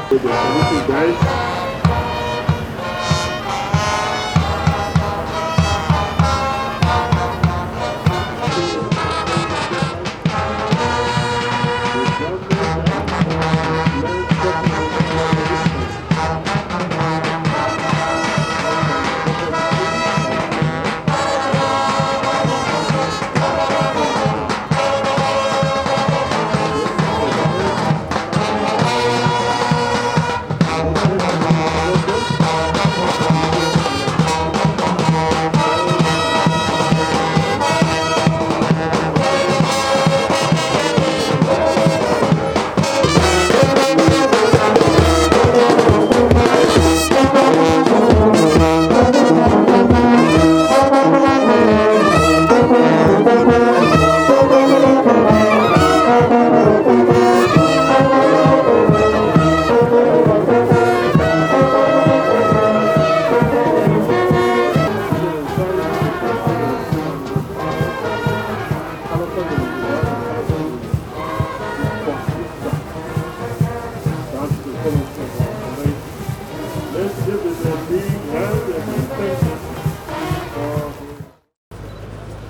Thank you, guys.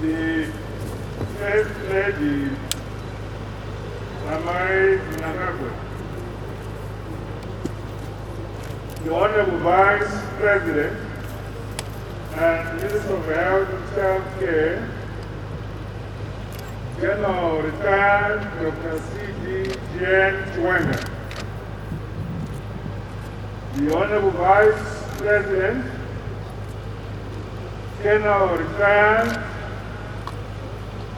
The First Lady, E.D Mnangagwa, the Honorable Vice President and Minister of Health and Self-Care, General Retired Dr. Cde E.D Mnangagwa, the Honorable Vice President, General Retired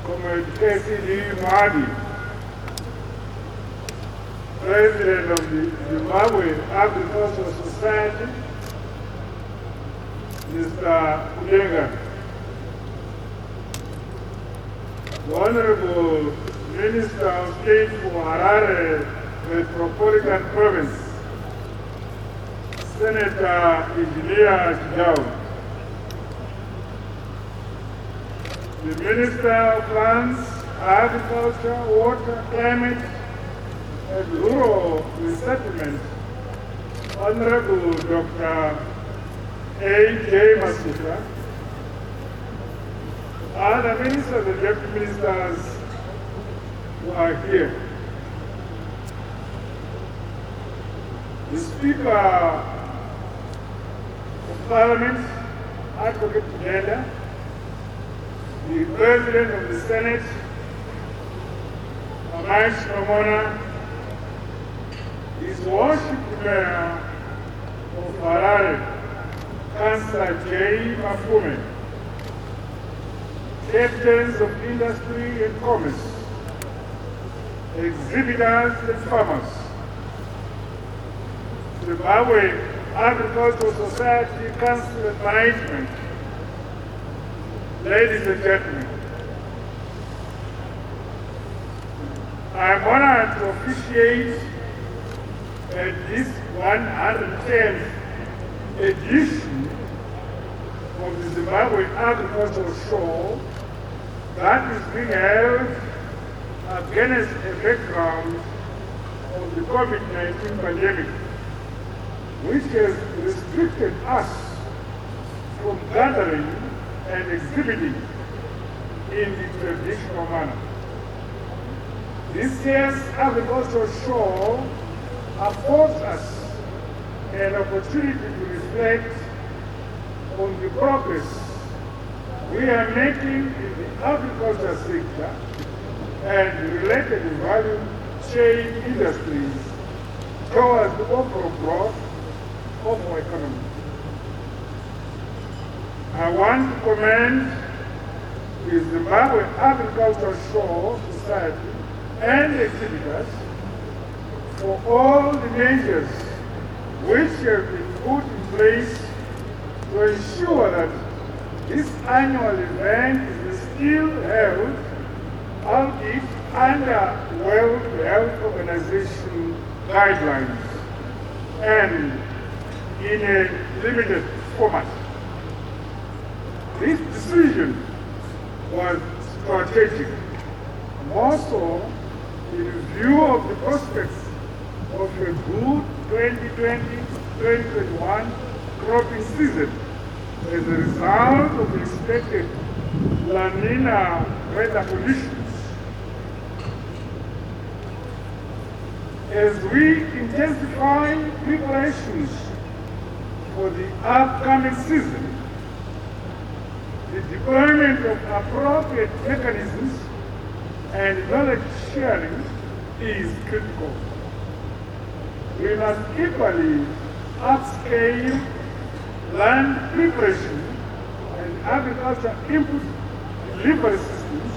Cde E.D President of the Zimbabwe Agricultural Society, Mr. Udenga, the Honorable Minister of State for Harare Metropolitan Province, Senator Engineer Chidao, the Minister of Lands, Agriculture, Water, Climate, and Rural Resettlement, Honorable Dr. A.J. Masuka, other ministers and deputy ministers who are here. The Speaker of Parliament, Advocate Tugenda, the President of the Senate, Amaish Ramona, His Worship Mayor of Harare, Councillor J. Mafume, captains of industry and commerce, exhibitors and farmers, Zimbabwe Agricultural Society Council and Management, ladies and gentlemen, I am honored to officiate at this 110th edition of the Zimbabwe Agricultural Show that is being held against a background of the COVID-19 pandemic, which has restricted us from gathering and exhibiting in the traditional manner. This year's agricultural show affords us an opportunity to reflect on the progress we are making in the agriculture sector and related value chain industries towards the overall growth of our economy. I want to commend the Zimbabwe Agricultural Show Society and exhibitors for all the measures which have been put in place to ensure that this annual event is still held, albeit under World Health Organization guidelines and in a limited format. This decision was strategic, more so in view of the prospects of a good 2020-2021 cropping season as a result of the expected La Nina weather conditions. As we intensify preparations for the upcoming season, the deployment of appropriate mechanisms and knowledge sharing is critical. We must equally upscale land preparation and agriculture input delivery systems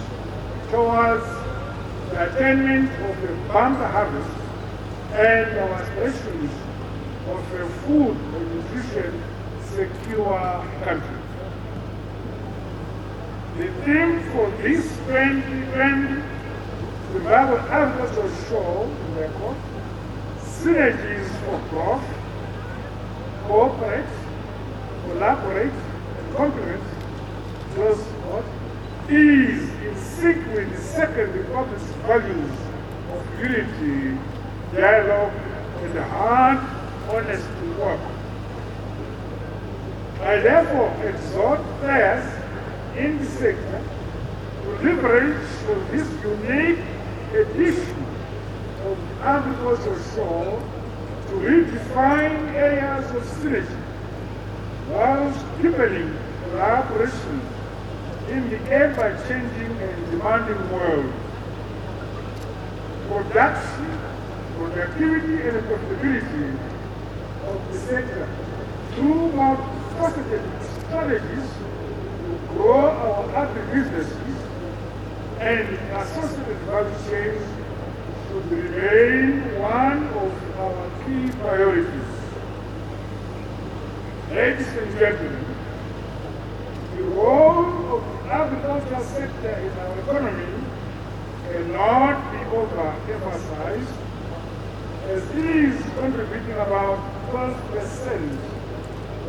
towards the attainment of a bumper harvest and our aspirations of a food and nutrition secure country. The theme for this 2020 Zimbabwe Agricultural Show record, synergies for growth, cooperate, collaborate, and complement, is in sync with the Second Republic's values of unity, dialogue, and hard, honest work. I therefore exhort players in the sector to leverage on this unique edition of the agricultural show to redefine areas of synergy whilst deepening collaboration in the ever-changing and demanding world. Production, productivity, and profitability of the sector through multifaceted strategies to grow our agribusinesses and associated value chains should remain one of our key priorities. Ladies and gentlemen, the role of the agricultural sector in our economy cannot be overemphasized, as it is contributing about 12%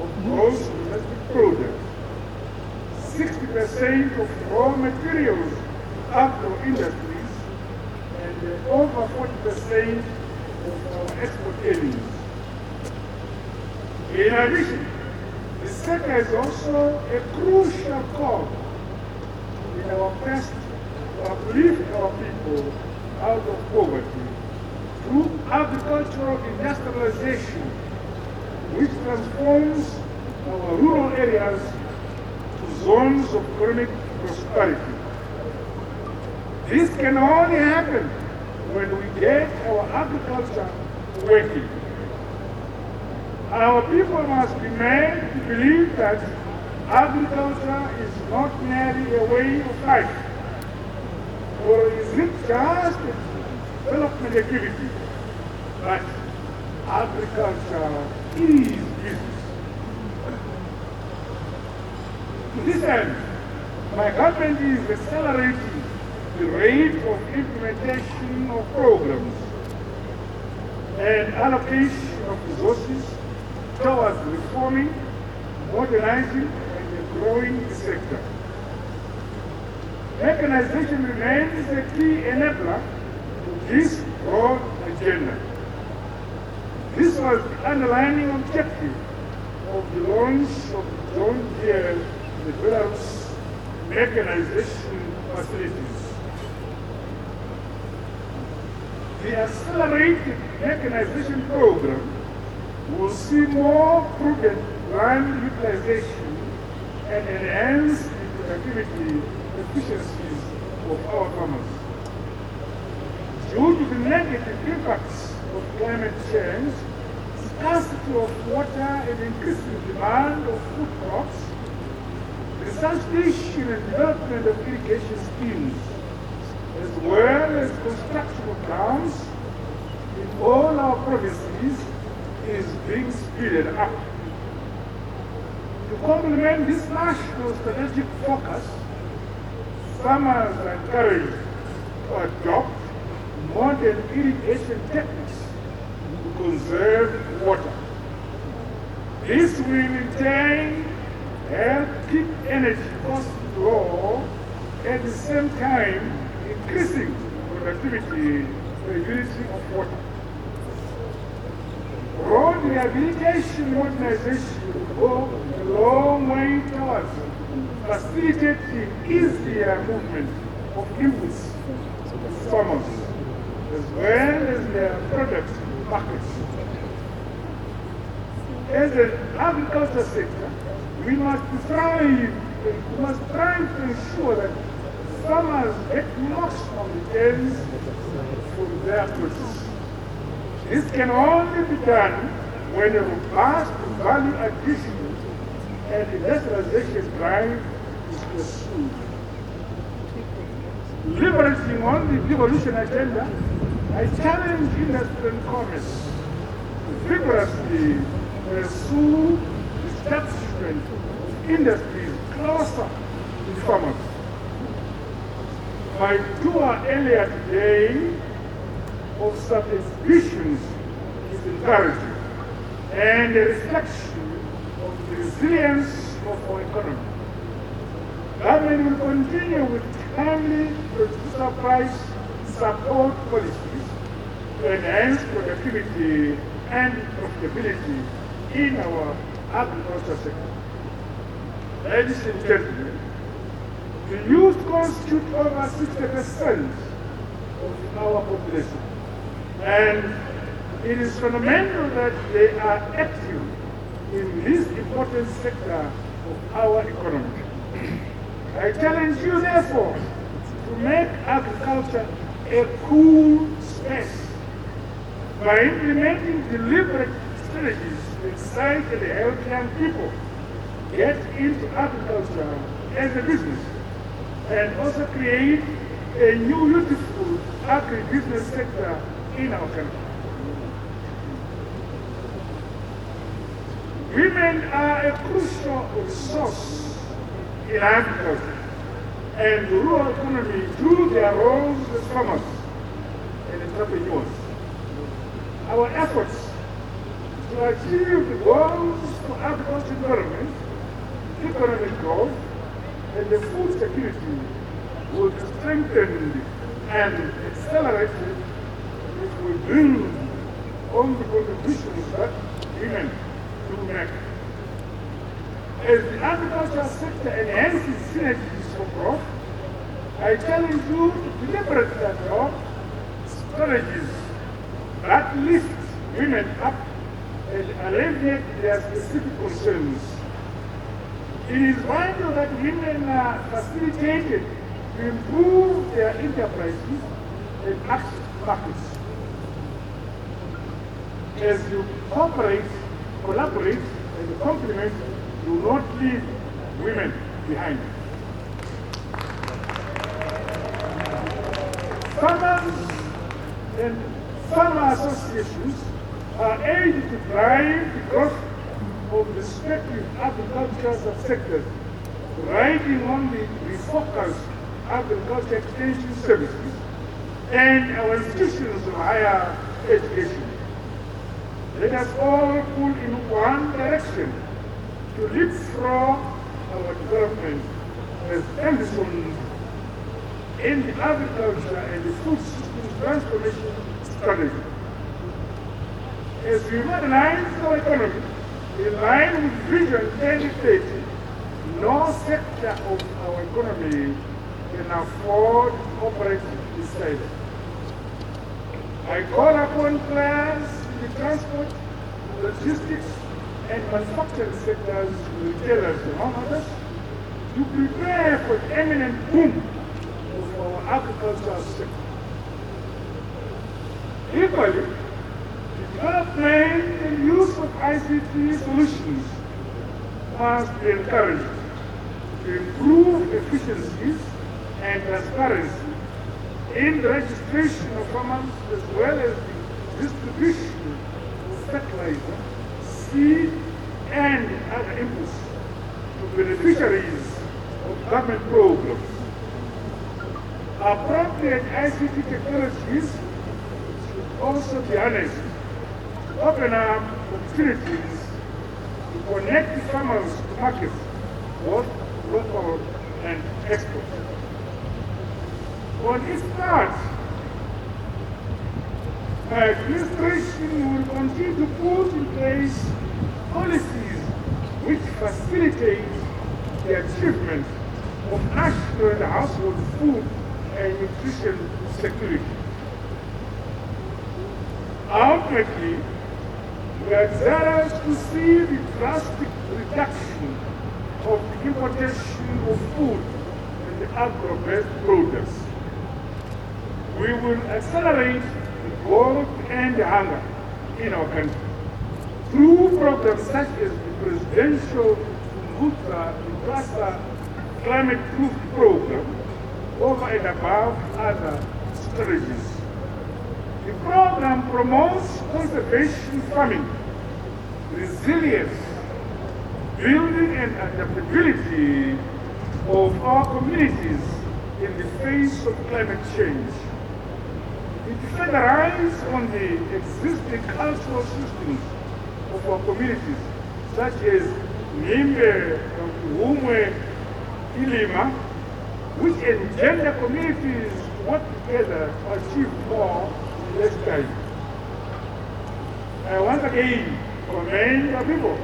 of gross domestic product, 60% of raw materials agro industries, and over 40% of our export earnings. In addition, the sector is also a crucial cog in our quest to uplift our people out of poverty through agricultural industrialization, which transforms our rural areas to zones of economic prosperity. This can only happen when we get our agriculture working. Our people must be made to believe that agriculture is not merely a way of life, or is it just a development activity, but agriculture is business. To this end, my government is accelerating the rate of implementation of programs and allocation of resources towards reforming, modernizing, and growing the sector. Mechanization remains a key enabler to this broad agenda. This was the underlying objective of the launch of the John Deere Belarus mechanization facilities. The accelerated mechanization program will see more prudent land utilization and enhance the productivity efficiencies of our farmers. Due to the negative impacts of climate change, scarcity of water and increasing demand of food crops, resuscitation and development of irrigation schemes, as well as construction of dams in all our provinces, is being speeded up. To complement this national strategic focus, farmers are encouraged to adopt modern irrigation techniques to conserve water. This will in turn help keep energy costs low, at the same time increasing productivity per unit of water. road rehabilitation modernization will go a long way towards facilitating easier movement of inputs to farmers, as well as their product markets. As an agriculture sector, we must strive to ensure that farmers get maximum returns from their produce. This can only be done when a robust value addition and industrialization drive is pursued. Leveraging on the devolution agenda, I challenge industry and commerce to vigorously pursue the establishment of industries closer to farmers. My tour earlier today of such exhibitions is encouraging and a reflection of the resilience of our economy. Government will continue with timely producer price support policies to enhance productivity and profitability in our agriculture sector. Ladies and gentlemen, the youth constitute over 60% of our population, and it is fundamental that they are active in this important sector of our economy. I challenge you, therefore, to make agriculture a cool space by implementing deliberate strategies to excite and help young people get into agriculture as a business, and also create a new beautiful agribusiness sector in our country. Women are a crucial resource in agriculture and the rural economy through their roles as farmers and entrepreneurs. Our efforts to achieve the goals for agriculture development, economic growth, and the food security will be strengthened and accelerated if we build on the contributions that women do make. As the agricultural sector enhances synergies for growth, I challenge you to deliberately adopt strategies that lift women up and alleviate their specific concerns. It is vital that women are facilitated to improve their enterprises and access to markets. As you cooperate, collaborate, and complement, do not leave women behind. Farmers and farmer associations are aided to drive the growth of the respective agricultural subsectors, riding on the refocused agriculture extension services and our institutions of higher education. Let us all pull in one direction to leapfrog our development as ambitions in the agriculture and the food system transformation strategy. As we modernize our economy in line with Vision 2030, no sector of our economy can afford to operate beside it. I call upon players in the transport, logistics, and manufacturing sectors, retailers among others, to prepare for the imminent boom of our agricultural sector. Equally, the development and use of ICT solutions must be encouraged to improve efficiencies and transparency in the registration of farmers as well as the distribution of fertilizer, seed, and other inputs to beneficiaries of government programs. Appropriate ICT technologies should also be harnessed to open up opportunities to connect the farmers to markets, both local and export. On its part, my administration will continue to put in place policies which facilitate the achievement of national and household food and nutrition security. Ultimately, we are desirous to see the drastic reduction of the importation of food and the agro-based products. We will accelerate the growth and the hunger in our country through programs such as the presidential climate-proof program over and above other strategies. The program promotes conservation farming, resilience, building and adaptability of our communities in the face of climate change. It federalizes on the existing cultural systems of our communities, such as Nimbe, Umwe, Ilima, which engender communities to work together to achieve more in less time. I once again commend our people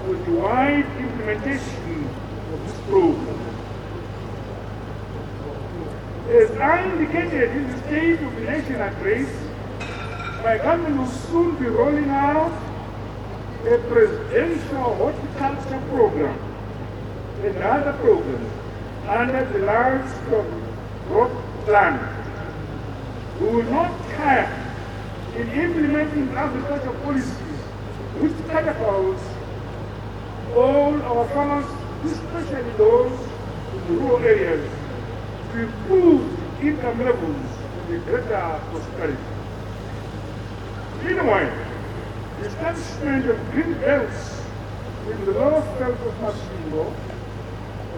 for the wide implementation of this program. As I indicated in the State of the Nation address, my government will soon be rolling out a presidential horticulture program and other programs under the livestock growth plan. We will not tire in implementing agricultural policies which catapults all our farmers, especially those in the rural areas, to improve income levels and the greater prosperity. Meanwhile, the establishment of green belts in the lower belt of Masvingo,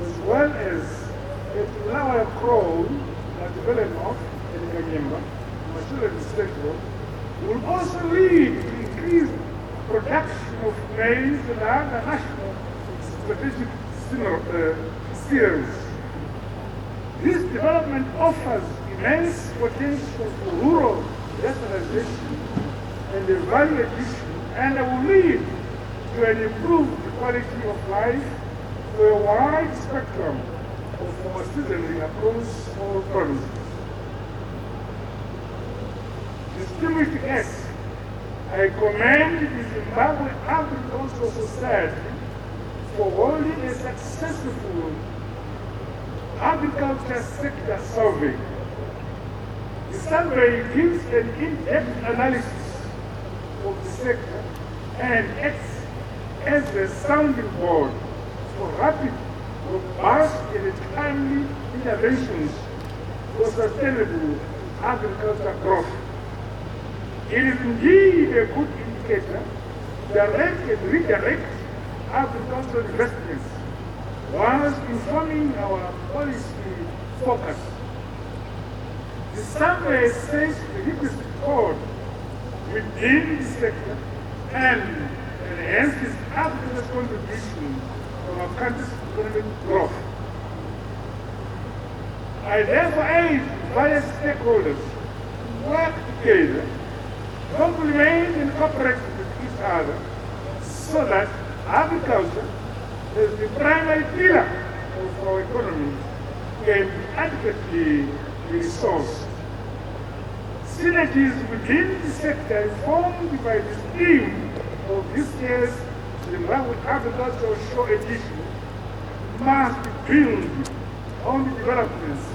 as well as at Lawa Crow, at the Valley North, and Kanyemba, Mashula District, will also lead to increased production of maize and other national strategic cereals. This development offers immense potential for rural industrialization and the value addition, and will lead to an improved quality of life for a wide spectrum of our citizenry across all provinces. Distinguished guests, I commend the Zimbabwe Agricultural Society for holding a successful agriculture sector survey. The survey gives an in-depth analysis of the sector and acts as a sounding board for rapid, robust, and timely interventions for sustainable agricultural growth. It is indeed a good indicator, direct and redirect agricultural investments whilst informing our policy focus. The survey sets the requisite code within the sector and enhances agriculture's contribution to our country's economic growth. I therefore urge various stakeholders to work together, complement and cooperate with each other so that agriculture, as the primary pillar of our economy, can be adequately resourced. Synergies within the sector informed by the theme of this year's Zimbabwe Agricultural Show edition must build on the developments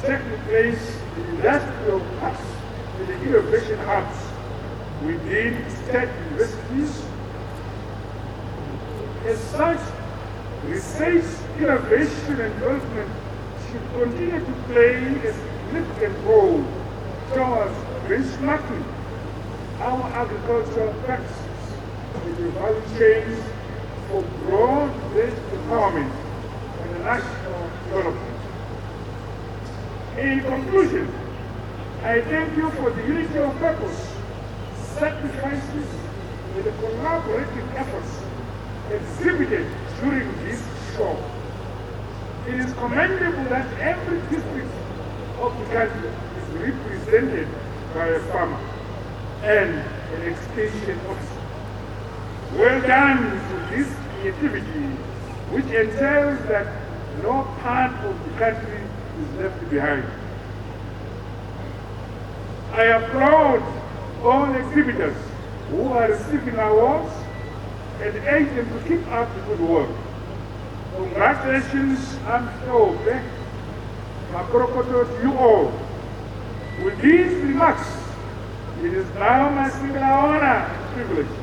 taking place in industrial parks and the innovation hubs within state universities. As such, research, innovation, and development should continue to play a significant role towards benchmarking our agricultural practices in the value chains for broad-based empowerment and national development. In conclusion, I thank you for the unity of purpose, sacrifices, and the collaborative efforts exhibited during this show. It is commendable that every district of the country is represented by a farmer and an extension officer. Well done to this activity, which entails that no part of the country is left behind. I applaud all exhibitors who are receiving awards and urge them to keep up the good work. Congratulations, Amshobe, Makrokoto, to you all. With these remarks, it is now my singular honor and privilege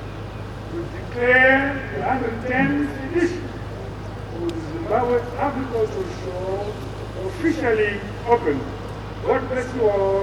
to declare the 110th edition of the Zimbabwe Agricultural Show officially open. God bless you all.